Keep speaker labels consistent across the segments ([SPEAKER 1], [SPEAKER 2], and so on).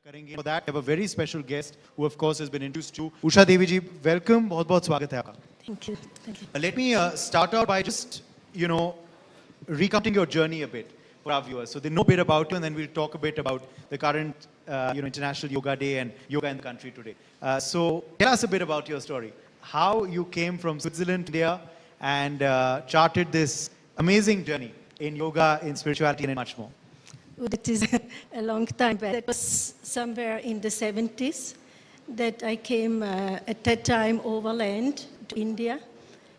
[SPEAKER 1] करेंगे. For that, we have a very special guest who, of course, has been introduced to Usha Devi ji. Welcome. बहुत-बहुत स्वागत है आपका.
[SPEAKER 2] Thank you. Thank you.
[SPEAKER 1] Let me start out by just, recounting your journey a bit for our viewers. So they know a bit about you, and then we'll talk a bit about the current, International Yoga Day and yoga in the country today. So tell us a bit about your story. How you came from Switzerland to India and charted this amazing journey in yoga, in spirituality, and much more.
[SPEAKER 2] That is a long time back. That was somewhere in the 70s that I came at that time overland to India.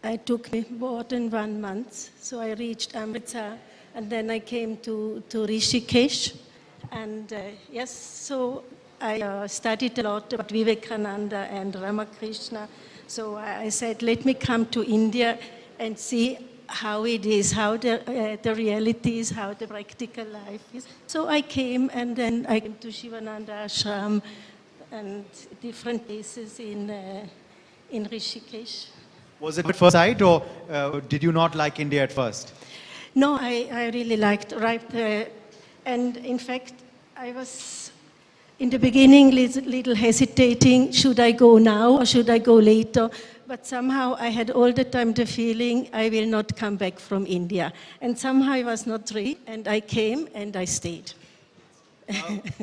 [SPEAKER 2] It took me more than 1 month. So I reached Amritsar and then I came to Rishikesh. And yes, so I studied a lot about Vivekananda and Ramakrishna. So I said, let me come to India and see how it is, how the reality is, how the practical life is. So I came and then I came to Shivananda Ashram and different places in Rishikesh.
[SPEAKER 1] Was it at first sight or did you not like India at first?
[SPEAKER 2] No, I really liked right there. And in fact, I was in the beginning little hesitating, should I go now or should I go later? But somehow I had all the time the feeling I will not come back from India. And somehow I was not ready, and I came and I stayed.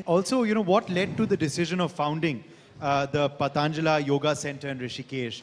[SPEAKER 1] Also, what led to the decision of founding the Patanjala Yoga Center in Rishikesh,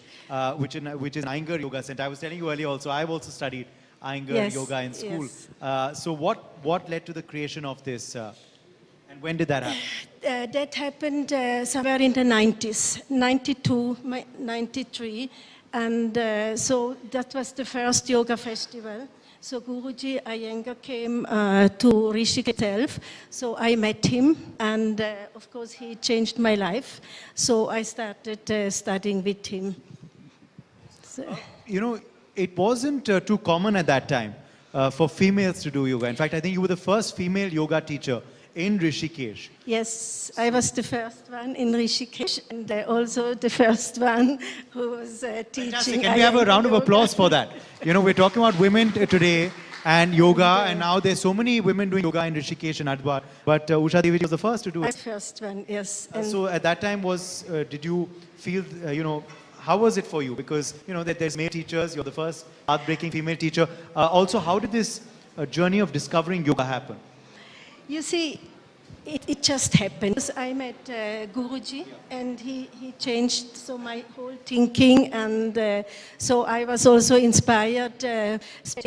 [SPEAKER 1] which is Iyengar Yoga Center? I was telling you earlier also, I've also studied Iyengar Yoga in school.
[SPEAKER 2] Yes.
[SPEAKER 1] So what led to the creation of this? And when did that happen?
[SPEAKER 2] That happened somewhere in the 90s, 92, 93. And so that was the first yoga festival. So Guruji Iyengar came to Rishikesh itself. So I met him and of course he changed my life. So I started studying with him. So.
[SPEAKER 1] It wasn't too common at that time for females to do yoga. In fact, I think you were the first female yoga teacher in Rishikesh.
[SPEAKER 2] Yes, I was the first one in Rishikesh and also the first one who was teaching.
[SPEAKER 1] Fantastic. Can we have a round of applause for that? We're talking about women today and yoga, and now there's so many women doing yoga in Rishikesh and Haridwar. But Usha Devi was the first to do it.
[SPEAKER 2] The first one, yes.
[SPEAKER 1] So at that time, did you feel, how was it for you? Because, that there's male teachers, you're the first heartbreaking female teacher. Also, how did this journey of discovering yoga happen?
[SPEAKER 2] You see, it just happened. I met Guruji and he changed so my whole thinking, and so I was also inspired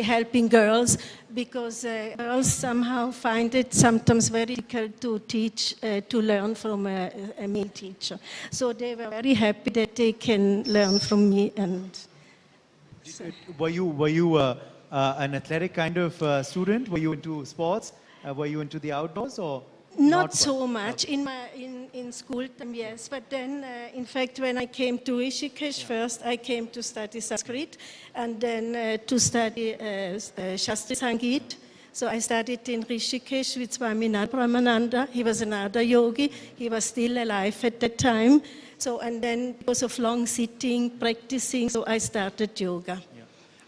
[SPEAKER 2] helping girls, because girls somehow find it sometimes very difficult to teach, to learn from a male teacher. So they were very happy that they can learn from me. And so.
[SPEAKER 1] Were you an athletic kind of student? Were you into sports? Were you into the outdoors or?
[SPEAKER 2] Not so much. In school time, yes. But then, in fact, when I came to Rishikesh first, I came to study Sanskrit and then to study Shastri Sangeet. So I studied in Rishikesh with Swami Brahmananda. He was another yogi. He was still alive at that time. So, and then because of long sitting, practicing, so I started yoga.
[SPEAKER 1] Yeah.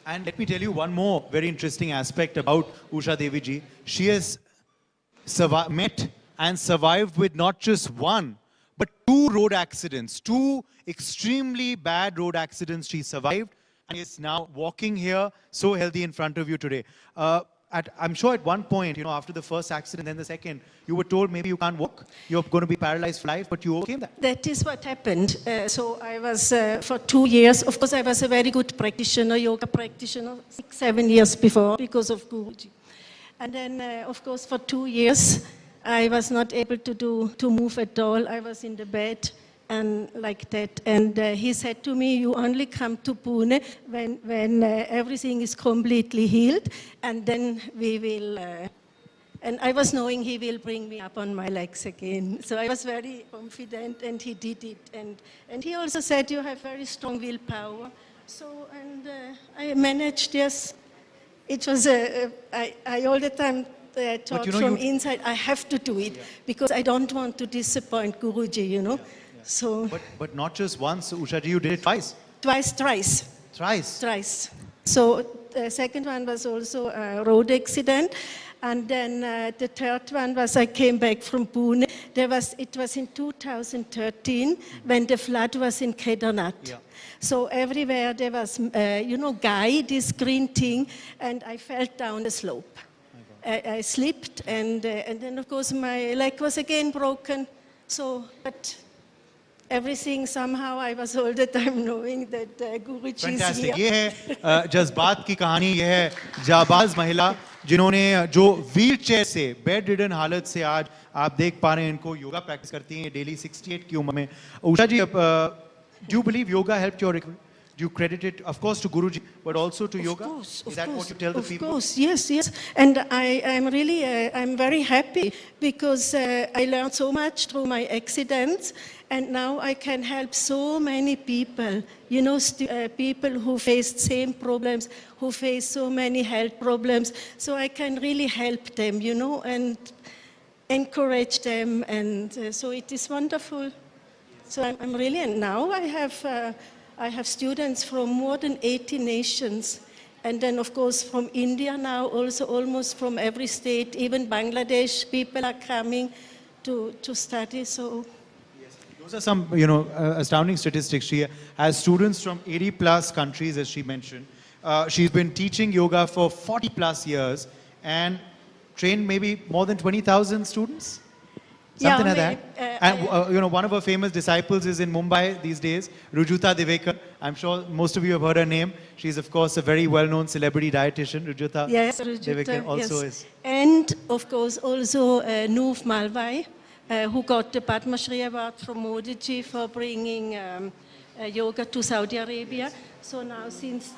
[SPEAKER 1] And let me tell you one more very interesting aspect about Usha Devi ji. She has met and survived with not just one, but 2 road accidents, 2 extremely bad road accidents she survived, and is now walking here so healthy in front of you today. I'm sure at one point, after the first accident, then the second, you were told maybe you can't walk, you're going to be paralyzed for life, but you overcame that.
[SPEAKER 2] That is what happened. So I was, for 2 years, of course I was a very good practitioner, yoga practitioner, 6-7 years before, because of Guruji. And then, of course, for 2 years, I was not able to move at all. I was in the bed and like that. And he said to me, you only come to Pune when everything is completely healed, and then we will... and I was knowing he will bring me up on my legs again. So I was very confident, and he did it. And he also said, you have very strong willpower. So, and I managed, yes. It was, I all the time thought from inside, I have to do it, because I don't want to disappoint Guruji, Yeah. So.
[SPEAKER 1] But not just once, Usha ji, you did it twice.
[SPEAKER 2] Thrice. So the second one was also a road accident. And then the third one was I came back from Pune. It was in 2013 when the flood was in Kedarnath.
[SPEAKER 1] Yeah.
[SPEAKER 2] So everywhere there was, guy, this green thing, and I fell down the slope. I slipped, and then of course my leg was again broken. So, but everything somehow I was all the time knowing that Guruji is
[SPEAKER 1] Fantastic.
[SPEAKER 2] here.
[SPEAKER 1] ये है जज्बात की कहानी. ये है जाबाज महिला जिन्होंने जो व्हील चेयर से बेड रिडन हालत से आज आप देख पा रहे हैं इनको योगा प्रैक्टिस करती हैं डेली 68 की उम्र में. उषा जी, do you believe yoga helped your recovery? Do you credit it, of course, to Guruji, but also to yoga? Is that what you tell the people?
[SPEAKER 2] Of course, yes. And I'm very happy because I learned so much through my accidents, and now I can help so many people, people who faced same problems, who face so many health problems. So I can really help them, and encourage them, and so it is wonderful. So I'm really, and now I have students from more than 80 nations. And then, of course, from India now, also almost from every state, even Bangladesh, people are coming to study. So,
[SPEAKER 1] Yes. Those are some, astounding statistics. She has students from 80 plus countries, as she mentioned. She's been teaching yoga for 40 plus years and trained maybe more than 20,000 students. Something like that. And one of her famous disciples is in Mumbai these days, Rujuta Divekar. I'm sure most of you have heard her name. She's, of course, a very well-known celebrity dietitian. Rujuta Divekar also is.
[SPEAKER 2] And, of course, also Noof Malvai, who got the Padma Shri Award from Modi ji for bringing yoga to Saudi Arabia. So now since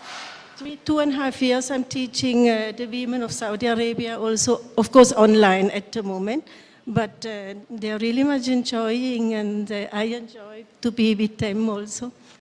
[SPEAKER 2] 2.5 years, I'm teaching the women of Saudi Arabia also, of course, online at the moment. But they're really much enjoying, and I enjoy to be with them also.